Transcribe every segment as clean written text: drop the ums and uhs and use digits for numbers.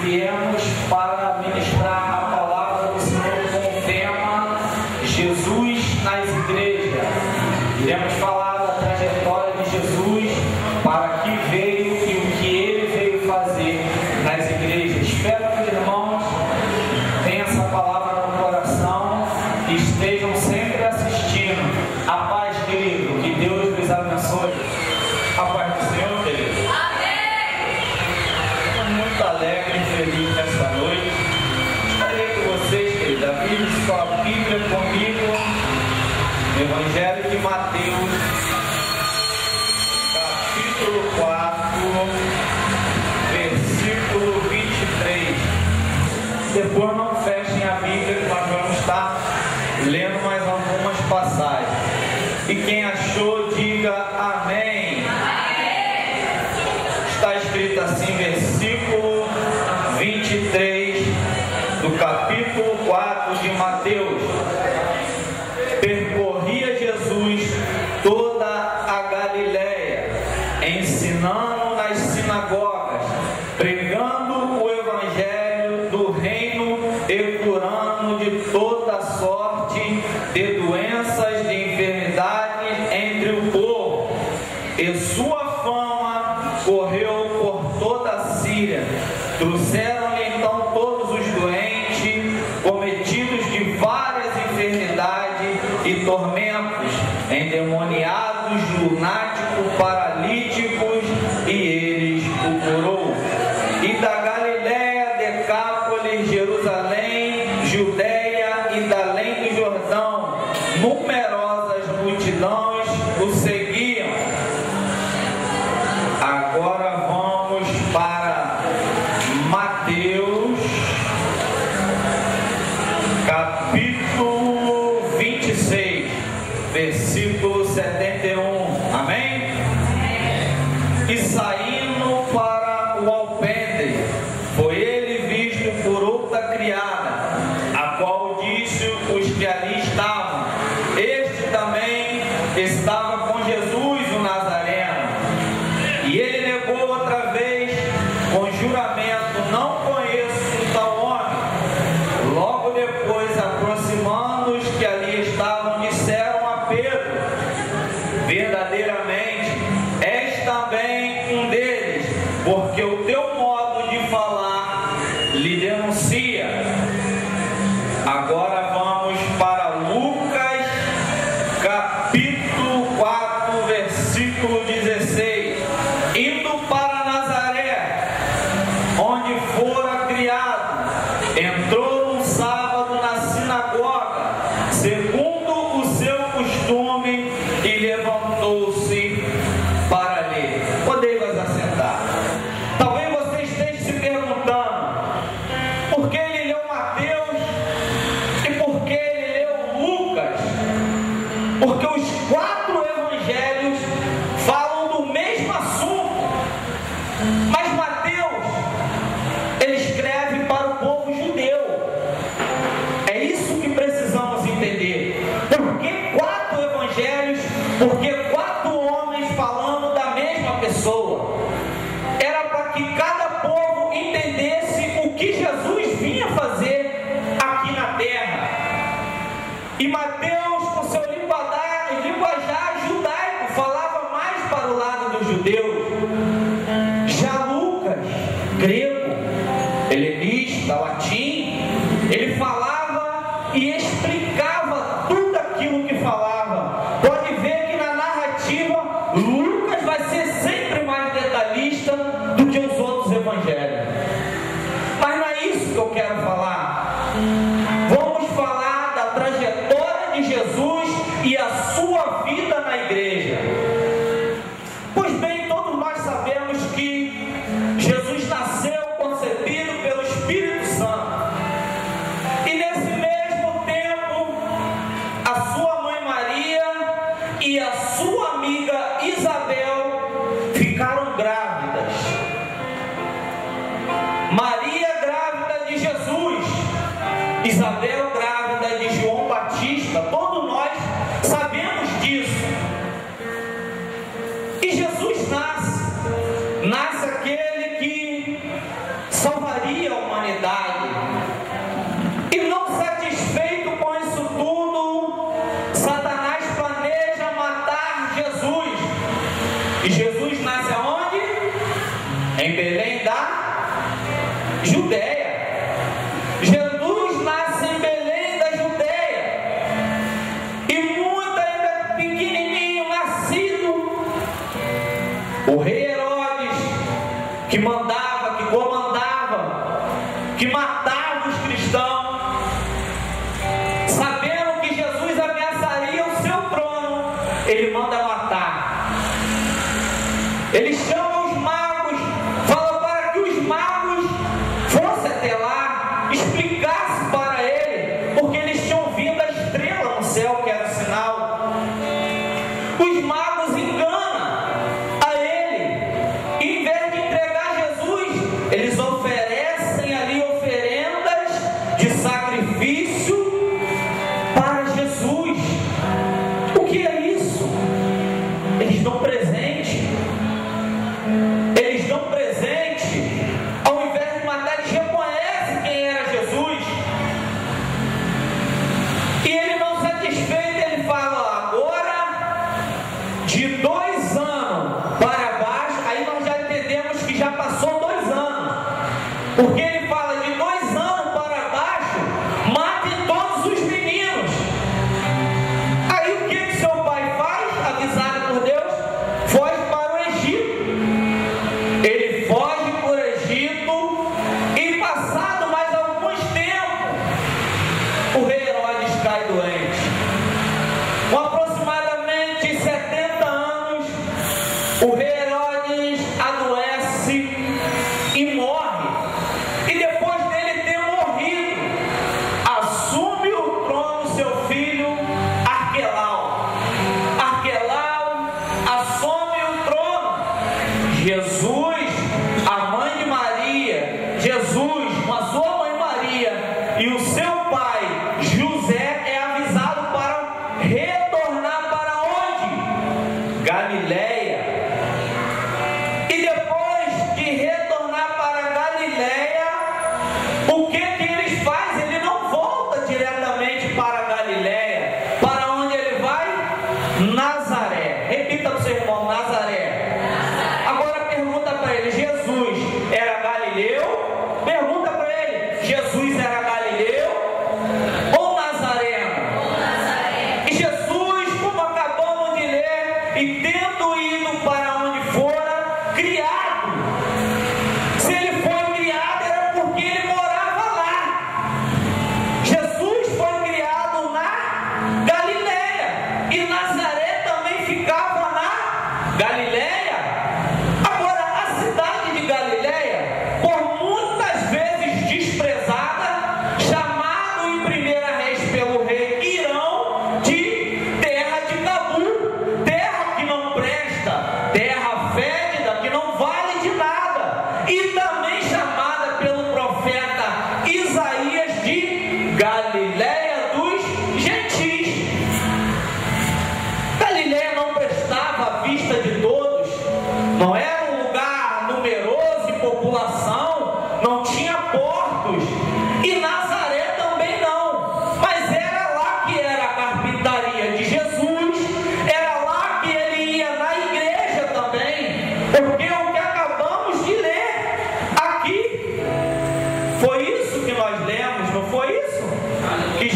Viemos para ministrar a palavra do Senhor com o tema Jesus nas igrejas. Iremos falar da trajetória de Jesus, para que veio e o que ele veio fazer nas igrejas. Espero que os irmãos tenham essa palavra no coração e estejam sempre assistindo. A paz, querido, que Deus nos abençoe. A paz do Senhor, querido. Muito alegre e feliz nessa noite. Gostaria que vocês, queridos, abrissem sua Bíblia comigo no Evangelho de Mateus, capítulo 4, versículo 23. Depois não fechem a Bíblia, que nós vamos estar lendo mais algumas passagens. E quem achou, diga amém. Está escrito assim, versículo 23 do capítulo 4 de Mateus. Percorria Jesus toda a Galiléia, ensinando nas sinagogas, pregando o evangelho do reino e curando de toda sorte de doenças, de enfermidades entre o povo. E sua fama correu por toda a Síria. Trouxeram-lhe então todos os doentes, cometidos de várias enfermidades e tormentos, endemoniados, lunáticos, paralíticos, e eles o curou. E da Galiléia, Decápolis, Jerusalém, Judeia e da além do Jordão, numerosas multidões o seguiam. Agora vamos para Mateus, capítulo 26, versículo 71. Amém? E saindo para o alpendre, foi ele visto por outra criada, a qual disse os que ali estavam: este também estava com Jesus o Nazareno. E ele negou outra vez, com juramento: não conheço tal homem. Logo depois, aproximando os que ali estavam, disseram a Pedro: verdadeiramente, és também um deles, porque o teu modo de falar lhe denuncia. Agora vamos para Lucas, capítulo 4, versículo 16. Indo para Nazaré, onde fora criado, entrou num sábado na sinagoga, segundo o seu costume, e levantou-se para ler. Podemos assentar. Talvez você esteja se perguntando: por que ele leu Mateus e por que ele leu Lucas? Porque os quatro evangelhos falam do mesmo assunto, mas Mateus, ele escreve para o povo judeu. É isso que precisamos entender. Por que quatro evangelhos? Porque quatro homens falando da mesma pessoa. Era para que cada povo entendesse o que Jesus vinha fazer aqui na terra. E Mateus, com seu linguajar judaico, falava mais para o lado dos judeus. e explicava tudo aquilo que falava. Pode ver que na narrativa, Lucas vai ser sempre mais detalhista do que os outros evangelhos. Mas não é isso que eu quero falar. Vamos falar da trajetória de Jesus e a sua vida na igreja. Pois bem, todos nós sabemos que Jesus nasceu concebido pelo Espírito Santo. E nesse mesmo tempo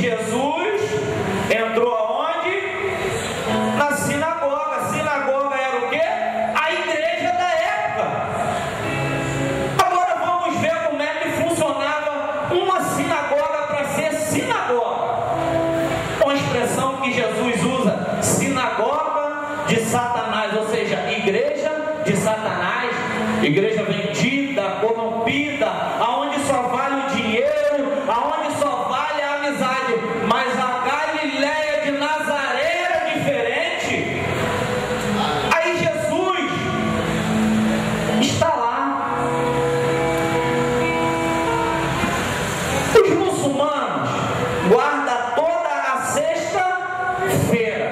Jesus entrou aonde? Na sinagoga. A sinagoga era o quê? A igreja da época. Agora vamos ver como é que funcionava uma sinagoga para ser sinagoga. Uma expressão que Jesus usa, sinagoga de Satanás, ou seja, igreja de Satanás, igreja vendida, corrompida, aonde só vale o dinheiro, aonde só vale a amizade. Mas a Galileia de Nazaré era diferente. Aí Jesus está lá. Os muçulmanos guardam toda a sexta-feira.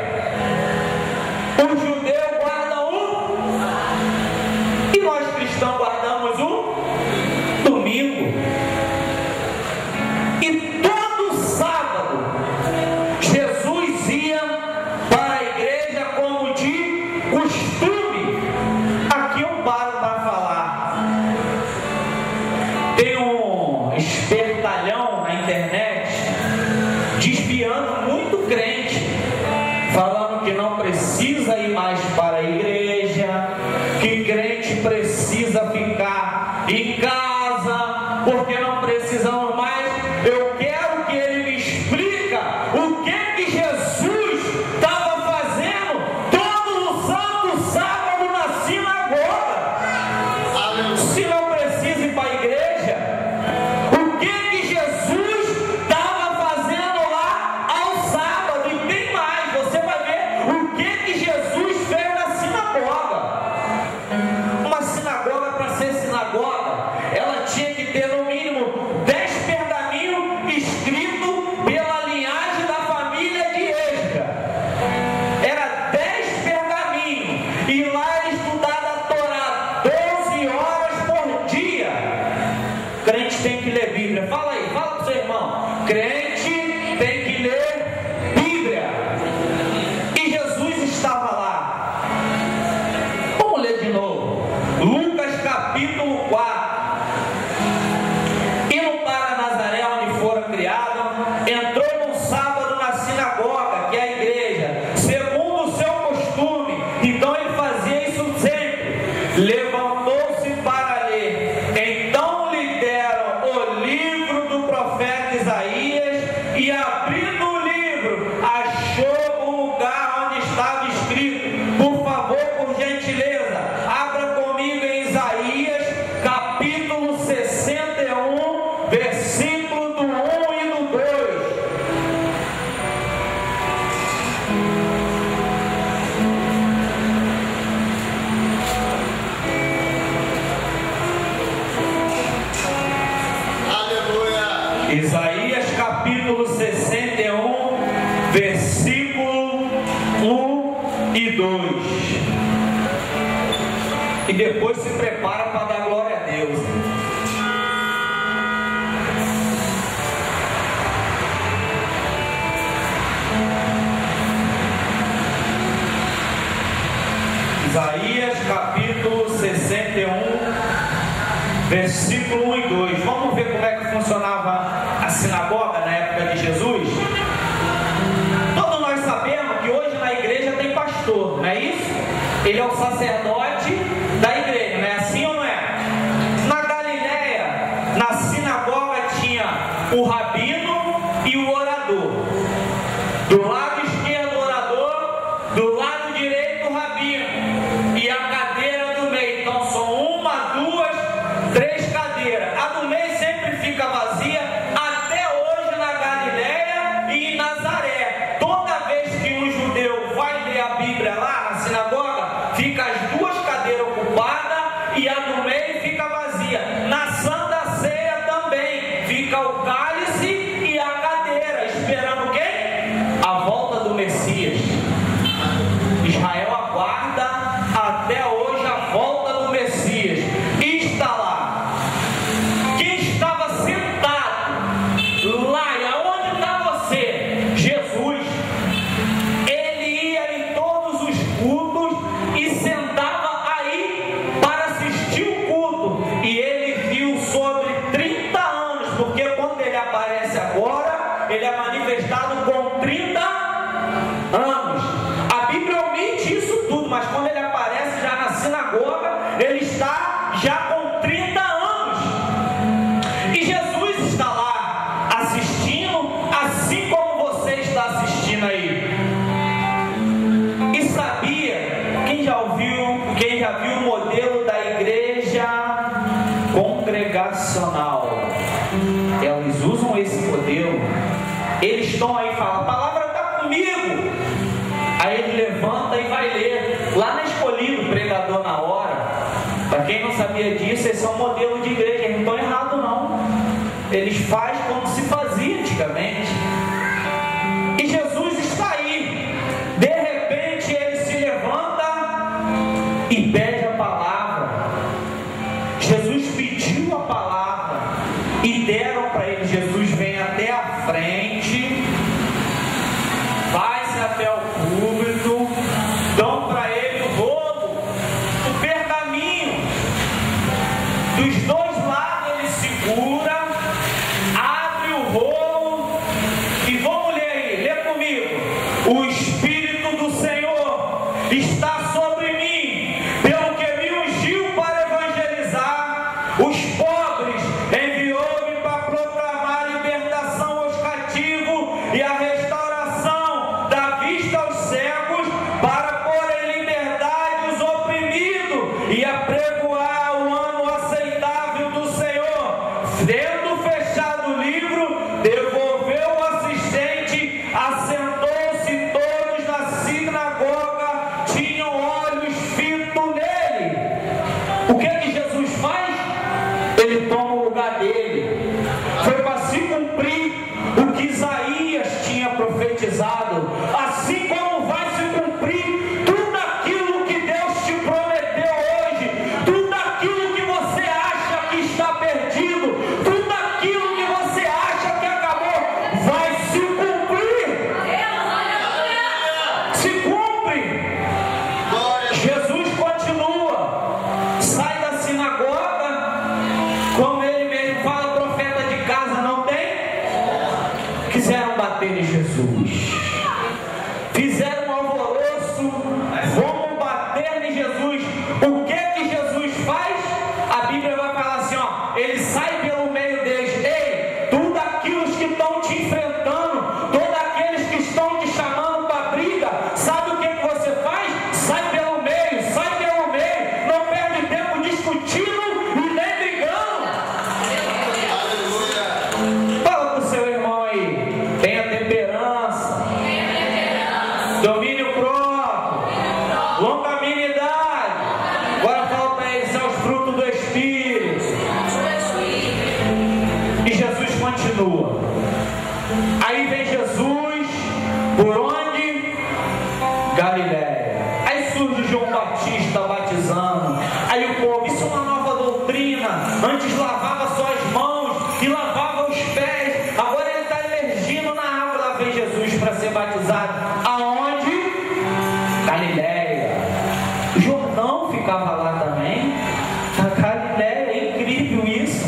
O judeu guarda e nós cristãos guardamos o domingo. E todo sábado Jesus ia para a igreja como de costume. Aqui eu paro para falar. Tem um espertalhão na internet desviando muito crente, falando que não precisa ir mais para a igreja, que crente precisa ficar em casa, porque não precisamos mais. Eu quero que ele me explica o que Jesus estava fazendo todo o santo sábado na sinagoga. Se não precisa ir para a igreja, o que Jesus estava fazendo lá ao sábado? E tem mais, você vai ver o que Jesus fez na sinagoga. Uma sinagoga, para ser sinagoga, ela tinha que ter no mínimo 10 pergaminhos escritos pela linhagem da família de Esdras. Era 10 pergaminhos. E lá era estudada a Torá 12 horas por dia. Crente tem que ler Bíblia. Fala aí, fala para o seu irmão. Crente tem que ler Bíblia. E Jesus estava lá. Vamos ler de novo. Lucas capítulo 4. Indo para Nazaré, onde fora criado, entrou no sábado na sinagoga, que é a igreja, segundo o seu costume. Então ele fazia isso sempre. Levantou-se para ler. Então lhe deram o livro do profeta Isaías, e abrindo o livro, achou o lugar onde estava escrito. Por favor, por gentileza, abra comigo em Isaías capítulo 61, versículo do 1 e do 2. Aleluia. Isaías capítulo 61, versículo 1 e 2. E depois se prepara para dar glória a Deus. Isaías capítulo 61, versículo 1 e 2. Vamos ver como é que funcionava a sinagoga na época de Jesus? Todos nós sabemos que hoje na igreja tem pastor, não é isso? Ele é o sacerdote da igreja, não é assim ou não é? Na Galileia, na sinagoga tinha o rabino e o orador. Do lado esquerdo o orador, do lado direito o rabino, e a cadeira do meio. Então são 1, 2, 3 cadeiras. A do meio sempre fica vazia, até hoje na Galileia e em Nazaré. Toda vez que um judeu vai ler a Bíblia lá na sinagoga, fica as 2 cadeiras ocupadas e a do meio fica vazia. Na Santa Ceia também fica o cálice e a cadeira, esperando quem? A volta manifestado com 30 anos. A Bíblia omite isso tudo, mas quando ele aparece já na sinagoga, ele está já com 30 anos. E Jesus está lá assistindo, assim como você está assistindo aí. E sabia, quem já viu o modelo da igreja congregacional? Eles usam esse modelo. Eles estão aí e falam: a palavra está comigo. Aí ele levanta e vai ler. Lá na Escolhido, o pregador na hora. Para quem não sabia disso, esse é um modelo de igreja. Eles não estão errados não. Eles fazem como se fazia antigamente. E Jesus está aí. De repente ele se levanta e pede a palavra. Jesus pediu a palavra e deram para ele. Jesus vem até a frente, vai-se até o púlpito, dão para ele o rolo, o pergaminho. Dos dois lados ele segura, abre o rolo e vamos ler aí, lê comigo. O Espírito do Senhor está sobre mim, pelo que me ungiu para evangelizar os pobres, enviou-me para proclamar libertação aos cativos e a restauração da vista aos cegos, para pôr em liberdade os oprimidos e apregoar o ano aceitável do Senhor. Tendo fechado o livro, devolveu o assistente, assentou-se. Todos na sinagoga tinham olhos fitos nele. O que Jesus faz? Ele toma o lugar dele. Foi para se cumprir o que Isaías tinha profetizado. Assim como vai se cumprir tudo aquilo que Deus te prometeu hoje, tudo aquilo que você acha que está perdido, tudo aquilo que você acha que acabou, vai se cumprir. Se cumpre. Jesus continua, sai da sinagoga, como ele mesmo fala, profeta de casa não tem. Quiseram bater em Jesus, fizeram um alvoroço, vamos bater em Jesus. O que Jesus faz? A Bíblia vai falar assim, ó, ele sai pelo meio deles. Ei, tudo aqueles que estão te enfrentando, todos aqueles que estão te chamando para briga, sabe o que você faz? Sai pelo meio, não perde tempo discutindo e nem brigando. Fala com o seu irmão aí, tenha temperança, domínio próprio, longanimidade. Agora fala para eles, são os frutos do Espírito. E Jesus continua. Aí vem Jesus, por onde? Galiléia. Aí surge João Batista batizando. Aí o povo, isso é uma nova doutrina. Antes lavava só as mãos e lavava os pés. Agora ele está emergindo na água. Lá vem Jesus para ser batizado. Aonde? Galiléia. Jordão ficava lá também. A Galiléia, é incrível isso.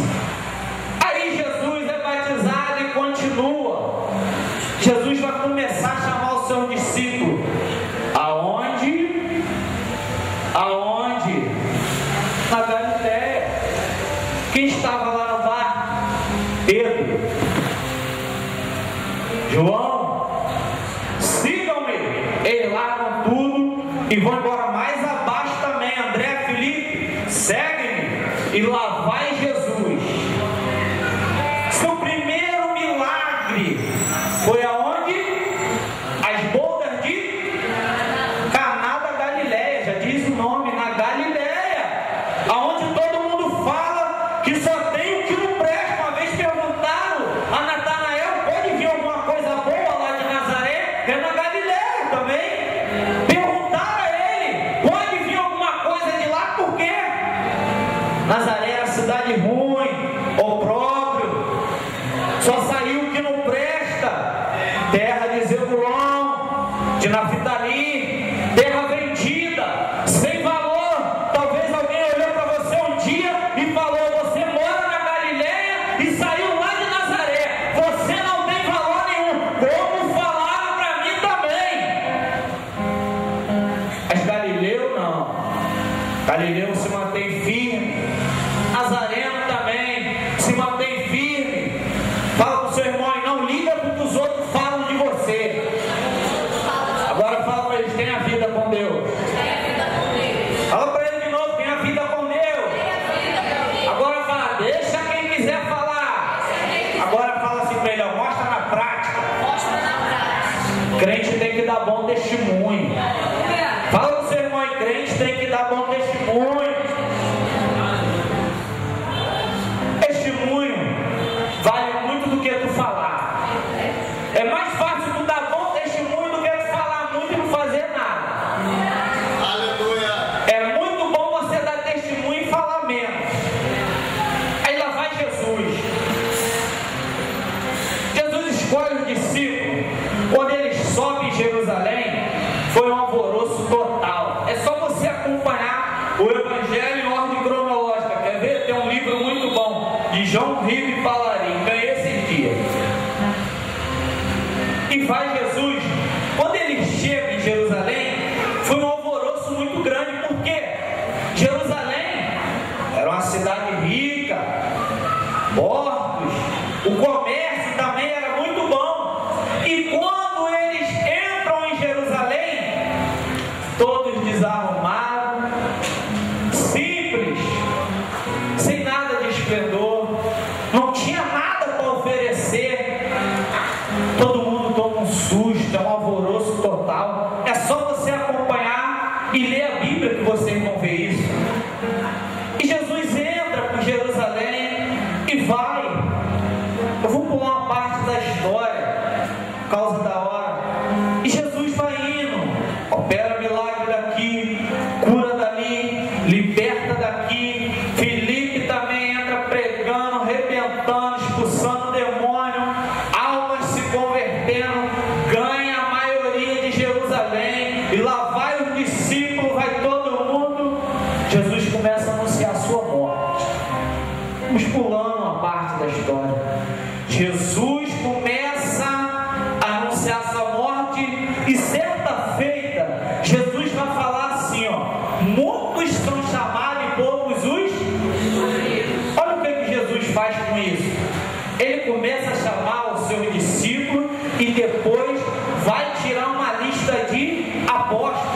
Aí Jesus é batizado e continua. Jesus vai começar a chamar os seus discípulos. Aonde? Aonde? Na Galiléia. Quem estava lá no bar? Pedro, João. Sigam-me. Eles largam tudo e vão embora mais abaixo também. André, Felipe, segue-me. E lá vai Jesus. Seu primeiro milagre foi aonde? As bodas de Caná da Galiléia. Já diz o nome, na Galiléia, aonde todo mundo fala que só tem o que não presta. Uma vez perguntaram a Natanael, pode vir alguma coisa boa lá de Nazaré? É na Galiléia também. Perguntaram a ele, pode vir alguma coisa de lá? Por quê? Nazaré era cidade ruim, opróbrio, só saiu o que não presta. Terra de Zebulon, de Naftali, terra vendida, sem valor. Talvez alguém olhou para você um dia e falou, você mora na Galiléia e saiu lá de Nazaré, você não tem valor nenhum. Crente tem que dar bom testemunho. Fala pro seu irmão, crente tem que dar bom testemunho. Testemunho vale muito do que tu falar. É mais fácil tu dar bom testemunho do que tu falar muito e não fazer nada. Aleluia. É muito bom você dar testemunho e falar menos. Aí lá vai Jesus. Jesus escolhe os discípulos. Quando eles sobem em Jerusalém, foi um alvoroço total. É só você acompanhar o Evangelho em ordem cronológica. Quer ver? Tem um livro muito bom de João Ribe Palarim. Ganhei esses dias. E vai Jesus. Quando ele chega em Jerusalém, foi um alvoroço muito grande. Por quê? Jerusalém era uma cidade rica, portos, o comércio também era muito bom. E quando eles entram em Jerusalém, todos desarrumados, simples, sem nada de esplendor, não tinha nada para oferecer. Todo mundo toma um susto, é um alvoroço total. É só você acompanhar e ler a Bíblia que vocês vão ver isso. E Jesus entra por Jerusalém e vai. Eu vou pular uma parte da história, por causa da hora. E Jesus vai indo, opera milagre daqui, cura dali, liberta daqui. Filipe também entra pregando, arrebentando, expulsando o demônio, almas se convertendo, ganha a maioria de Jerusalém. E lá vai os discípulos, vai todo mundo. Jesus começa a anunciar a sua morte. Vamos pulando uma parte da história. Jesus começa a anunciar a sua morte e certa feita Jesus vai falar assim, ó: muitos são chamados e poucos os. Olha o que Jesus faz com isso. Ele começa a chamar os seus discípulos e depois vai tirar uma lista de apóstolos.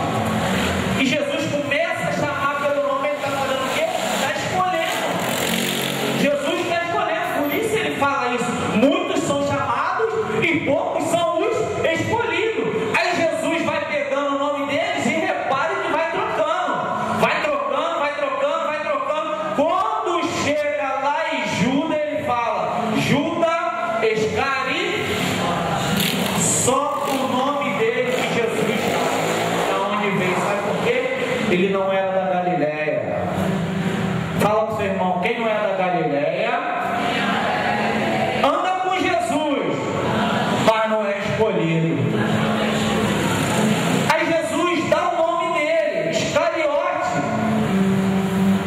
E Jesus começa a chamar pelo nome. Ele está fazendo o quê? Está escolhendo. Jesus está escolhendo, por isso ele fala isso. Muitos são chamados e poucos são os escolhidos. Aí Jesus vai pegando o nome deles e repare que vai trocando. Vai trocando, vai trocando, vai trocando. Quando chega lá em Judas, ele fala: Judas Iscariote. Só o nome dele que Jesus da onde veio. Sabe por quê? Ele não era da Galileia. Fala pro seu irmão, quem não é da Galileia anda com Jesus, mas não é escolhido. Aí Jesus dá o nome dele, Iscariote.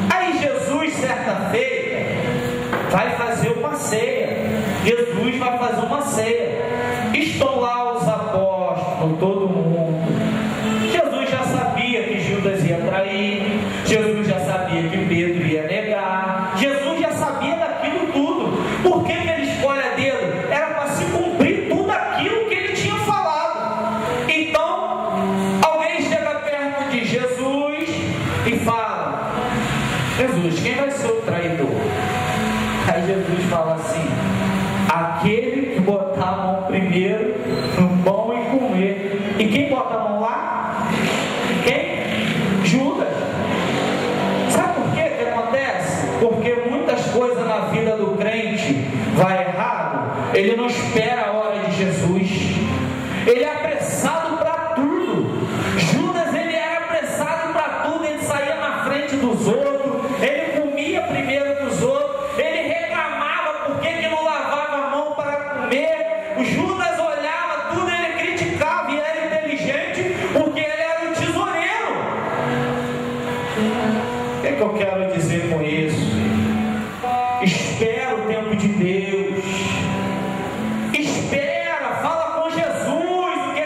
Aí Jesus, certa feita, vai fazer uma ceia. Jesus vai fazer uma ceia. Estão lá os apóstolos, todo mundo. Jesus já sabia que Judas ia trair. Jesus já sabia que Pedro ia negar. Jesus já sabia daquilo tudo. Por que ele escolhe a dedo? Era para se cumprir tudo aquilo que ele tinha falado. Então, alguém chega perto de Jesus e fala: Jesus, quem vai ser o traidor? Aí Jesus fala assim: aquele que botar a mão primeiro no pão e comer. E quem bota a mão lá? Quem? Judas. Sabe por que acontece? Porque muitas coisas na vida do crente vai errado. Ele não espera a hora de Jesus. Ele é apressado para tudo. Judas, ele era apressado para tudo. Ele saía na frente dos outros. Ele comia primeiro dos outros. Ele reclamava por que não lavava a mão para comer. O Judas olhava tudo, ele criticava e era inteligente porque ele era o tesoureiro. O que é que eu quero dizer com isso? Espera o tempo de Deus. Espera, fala com Jesus o que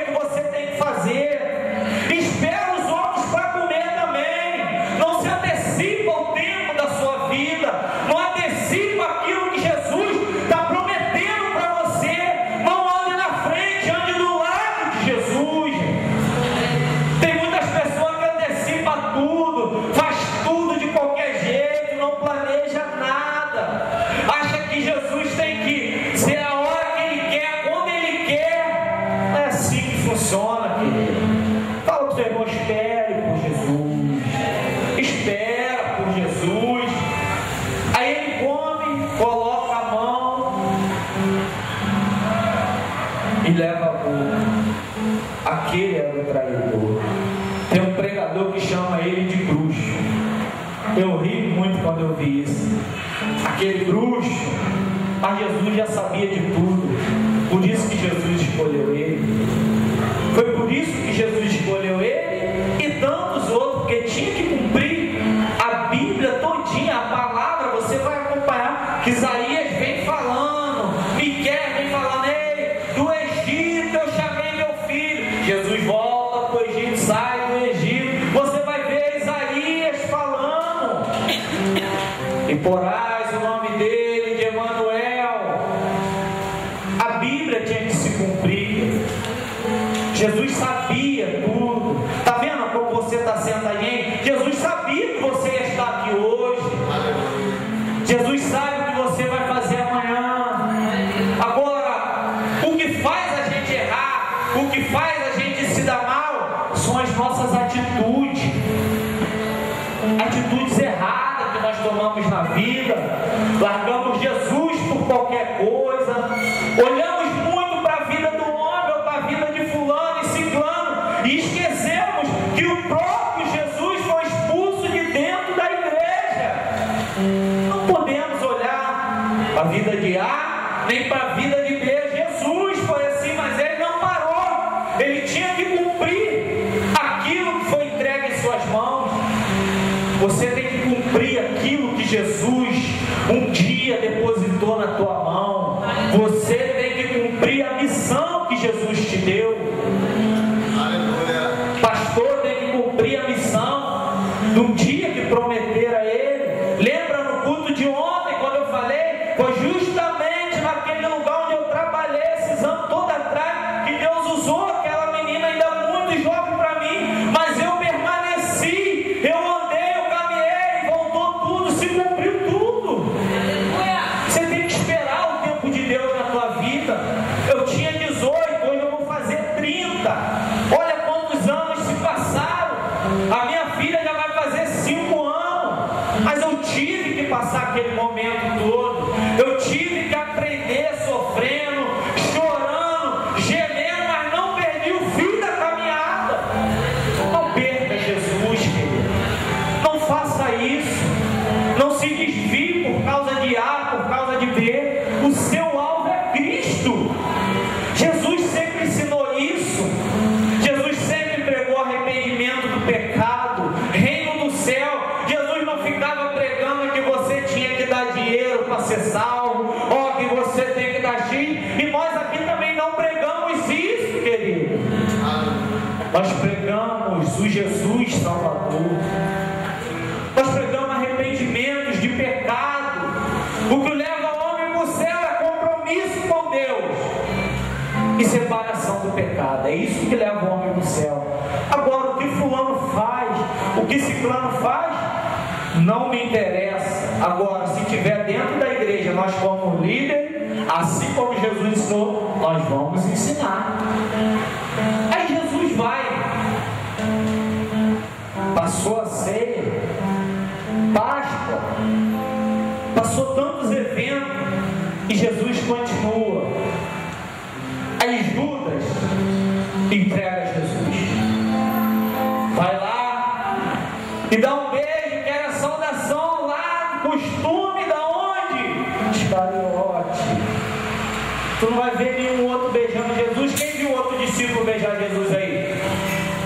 funciona, querido. Fala para o seu irmão, espere por Jesus. Espera por Jesus. Aí ele come, coloca a mão e leva a boca. Aquele era o traidor. Tem um pregador que chama ele de bruxo. Eu ri muito quando eu vi isso. Aquele bruxo. Mas Jesus já sabia de tudo. Por isso que Jesus escolheu ele. Foi por isso que Jesus escolheu ele e tantos outros, porque tinha que cumprir a Bíblia todinha, a palavra. Você vai acompanhar que Isaías vem falando, Miqueias vem falando: ei, do Egito eu chamei meu filho. Jesus volta para o Egito, sai do Egito. Você vai ver Isaías falando: e porás o nome dele de Emanuel. A Bíblia tinha que se cumprir. Jesus sabia tudo. Está vendo como você está sentadinho? Jesus sabia que você ia estar aqui hoje. Jesus sabe o que você vai fazer amanhã. Agora, o que faz a gente errar, o que faz a gente se dar mal, são as nossas atitudes. Atitudes erradas que nós tomamos na vida. Largamos Jesus por qualquer coisa. Olhamos muito para a vida do homem ou para a vida de fulano e ciclano e esquecemos que o próprio Jesus foi expulso de dentro da igreja. Não podemos olhar para a vida de A nem para a vida de B. Jesus foi assim, mas ele não parou. Ele tinha que cumprir aquilo que foi entregue em suas mãos. Você tem que cumprir aquilo que Jesus um dia depositou na tua mão. Você tem que cumprir a missão que Jesus te deu. Aleluia. Pastor tem que cumprir a missão do dia que prometeram a ele. Lembra no culto de ontem, quando eu falei? Foi justamente naquele lugar onde eu trabalhei esses anos todos atrás que Deus usou aquela menina ainda muito jovem para mim, mas eu permaneci, eu andei, eu caminhei, voltou tudo, se cumpriu tudo. Você tem que esperar o tempo de Deus na tua vida. Eu tinha 18, hoje eu vou fazer 30. Olha quantos anos se passaram. A minha filha já vai fazer 5 anos. Mas eu tive que passar aquele momento todo. Eu tive que aprender sofrendo, chorando, gemendo, mas não perdi o fio da caminhada. Não perca Jesus, querido. Não faça isso. Não se desvie por causa de A, por causa de B. O seu alvo é Cristo. Jesus sempre ensinou isso. Jesus sempre pregou arrependimento do pecado, reino do céu. Jesus não ficava pregando que você tinha que dar dinheiro para ser salvo, ou que você tem que dar X. E nós aqui também não pregamos isso, querido. Nós pregamos o Jesus Salvador. Nós pregamos arrependimentos de pecado. O que leva o homem para o céu é compromisso com Deus e separação do pecado. É isso que leva o homem para o céu. Agora, o que fulano faz, o que ciclano faz, não me interessa. Agora, se estiver dentro da igreja, nós como líder, assim como Jesus ensinou, nós vamos ensinar. Aí Jesus vai, passou a ceia, Páscoa, passou tantos eventos e Jesus continua. Aí Judas entrega Jesus, vai lá e dá um beijo, que era saudação lá, costume da onde? Iscariote. Tu não vai ver nenhum outro beijando Jesus. Quem viu outro discípulo beijar Jesus aí?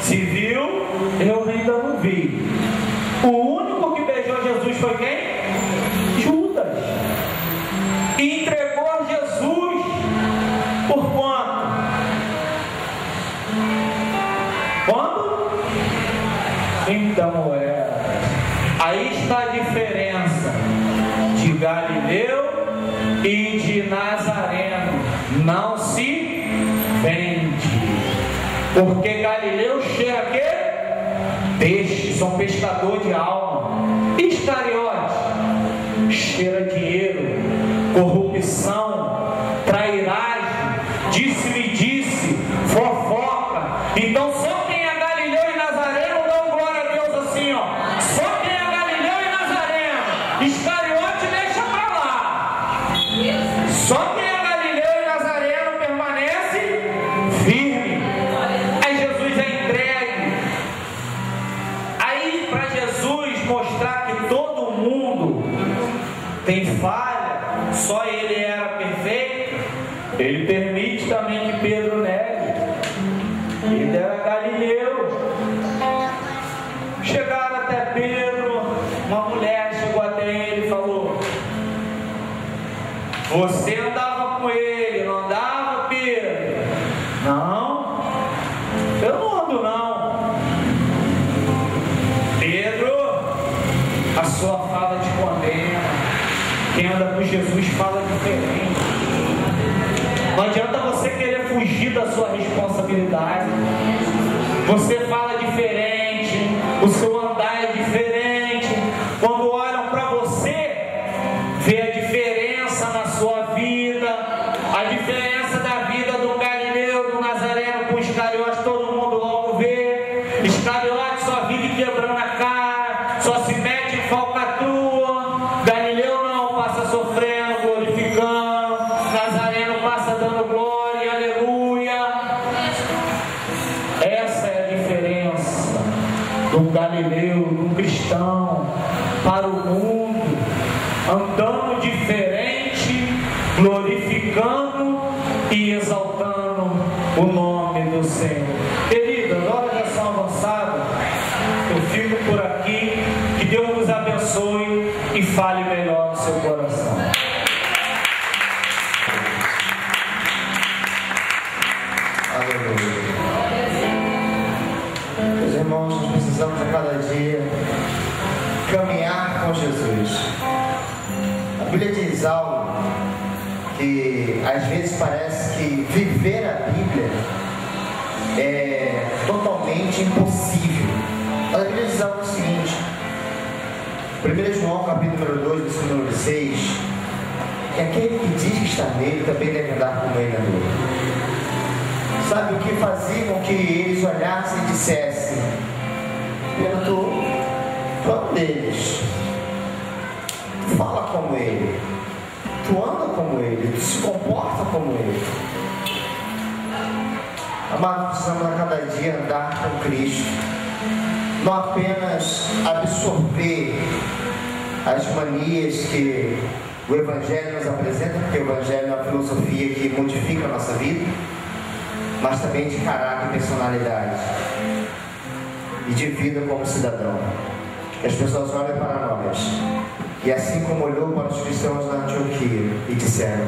Se viu, eu ainda não vi. O único que beijou Jesus foi quem? Judas. E entregou Jesus por quanto? Quando? 30 moedas. Aí está a diferença de Galileu e de Nazareno. Não se vende. Porque Galileu cheira quê? Peixe, são pescador de alma. Iscariote cheira dinheiro, corrupção, trairagem, disse-me-disse, fofoca, Então só quem é Galileu e Nazareno dá glória a Deus assim, ó. Só quem é Galileu e Nazareno. Iscariote deixa pra lá. Só quem é Galileu e Nazareno permanece firme. Aí Jesus é entregue. Aí para Jesus mostrar que todo mundo tem falha, só ele era perfeito, ele permite também que Pedro negue. Ele era Galileu. Chegaram até Pedro, uma mulher chegou até ele e falou: você andava com ele, não andava, Pedro? Não, eu não ando não. Pedro, a sua fala te condena. Quem anda com Jesus fala diferente. Não adianta você querer fugir da sua responsabilidade. Você fala diferente, o seu andar é diferente. Quando olham para você, vê a diferença na sua vida, a diferença da vida do Galileu, do Nazareno com Iscariote, todo mundo logo vê. Iscariote só vive quebrando a cara, só se mete em falcatrua. Galileu não, passa sofrendo, glorificando. Nazareno passa dando glória, aleluia. Essa é a diferença do Galileu, do cristão para o mundo, andando diferente, glorificando e exaltando o nome do Senhor. Queridas, hora já são avançadas, eu fico por aqui, que Deus nos abençoe e fale melhor no seu coração. Aleluia. Meus irmãos, nós precisamos a cada dia caminhar com Jesus. A Bíblia diz algo que às vezes parece que viver a Bíblia é totalmente impossível. A Bíblia diz algo seguinte: 1 João capítulo número 2, versículo número 6, que aquele que diz que está nele também deve andar como ele andou. Sabe o que fazia com que eles olhassem e dissessem: Pedro, tu é um deles, tu fala como ele, tu anda como ele, tu se comporta como ele. Amados, precisamos a cada dia andar com Cristo, não apenas absorver as manias que o Evangelho nos apresenta, porque o Evangelho é uma filosofia que modifica a nossa vida, mas também de caráter e personalidade e de vida como cidadão. Que as pessoas olhem para nós e assim como olhou para os cristãos na Antioquia e disseram: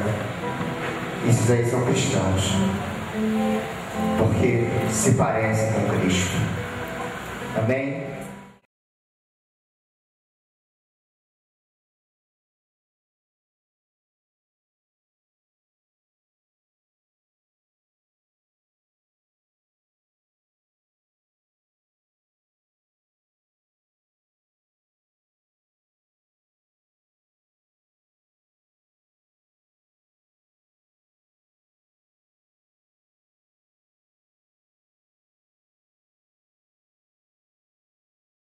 esses aí são cristãos, porque se parecem com Cristo. Amém?